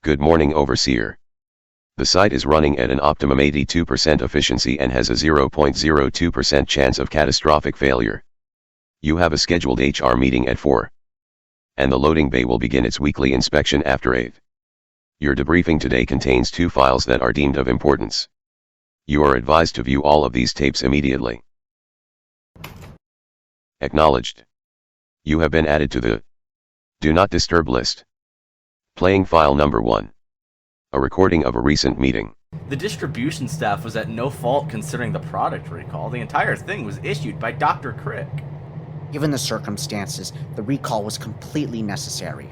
Good morning, Overseer. The site is running at an optimum 82% efficiency and has a 0.02% chance of catastrophic failure. You have a scheduled HR meeting at 4. And the loading bay will begin its weekly inspection after 8. Your debriefing today contains 2 files that are deemed of importance. You are advised to view all of these tapes immediately. Acknowledged. You have been added to the Do Not Disturb list. Playing file number 1. A recording of a recent meeting. The distribution staff was at no fault considering the product recall. The entire thing was issued by Dr. Crick. Given the circumstances, the recall was completely necessary.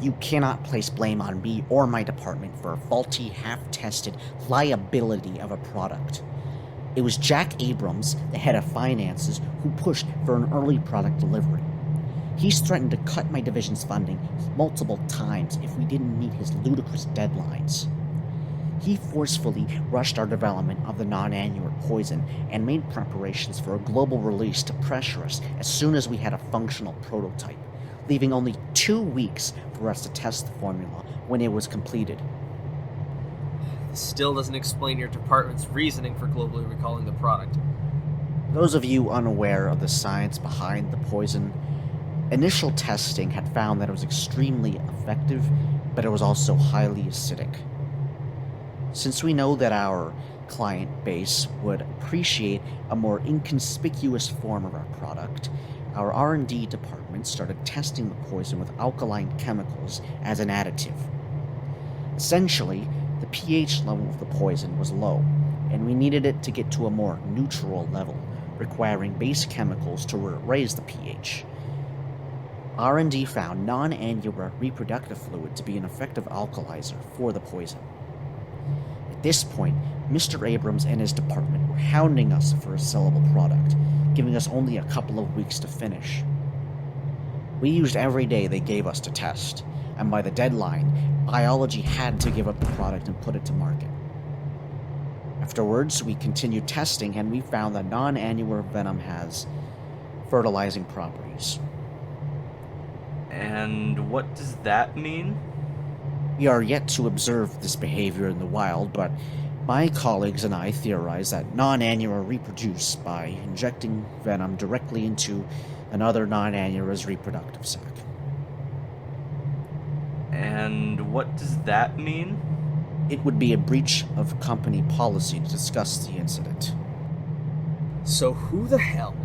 You cannot place blame on me or my department for a faulty, half-tested liability of a product. It was Jack Abrams, the head of finances, who pushed for an early product delivery. He's threatened to cut my division's funding multiple times if we didn't meet his ludicrous deadlines. He forcefully rushed our development of the non-annular poison and made preparations for a global release to pressure us as soon as we had a functional prototype, leaving only 2 weeks for us to test the formula when it was completed. This still doesn't explain your department's reasoning for globally recalling the product. Those of you unaware of the science behind the poison, initial testing had found that it was extremely effective, but it was also highly acidic. Since we know that our client base would appreciate a more inconspicuous form of our product, our R&D department started testing the poison with alkaline chemicals as an additive. Essentially, the pH level of the poison was low, and we needed it to get to a more neutral level, requiring base chemicals to raise the pH. R&D found non-annular reproductive fluid to be an effective alkalizer for the poison. At this point, Mr. Abrams and his department were hounding us for a sellable product, giving us only a couple of weeks to finish. We used every day they gave us to test, and by the deadline, biology had to give up the product and put it to market. Afterwards, we continued testing and we found that non-annular venom has fertilizing properties. And what does that mean? We are yet to observe this behavior in the wild, but my colleagues and I theorize that non-annular reproduce by injecting venom directly into another non-annula's reproductive sac. And what does that mean? It would be a breach of company policy to discuss the incident. So who the hell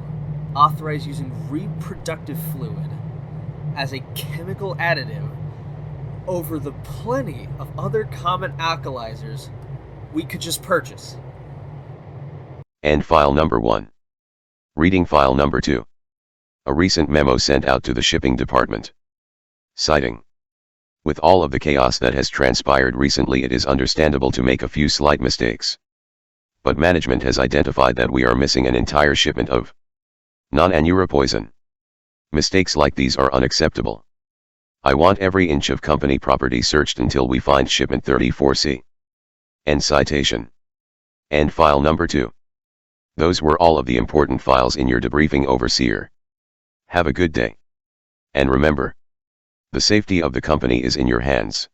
authorized using reproductive fluid as a chemical additive over the plenty of other common alkalizers we could just purchase? And file number 1. Reading file number 2. A recent memo sent out to the shipping department. Citing. With all of the chaos that has transpired recently, it is understandable to make a few slight mistakes. But management has identified that we are missing an entire shipment of non-annular poison. Mistakes like these are unacceptable. I want every inch of company property searched until we find shipment 34C. End citation. And file number 2. Those were all of the important files in your debriefing, Overseer. Have a good day. And remember, the safety of the company is in your hands.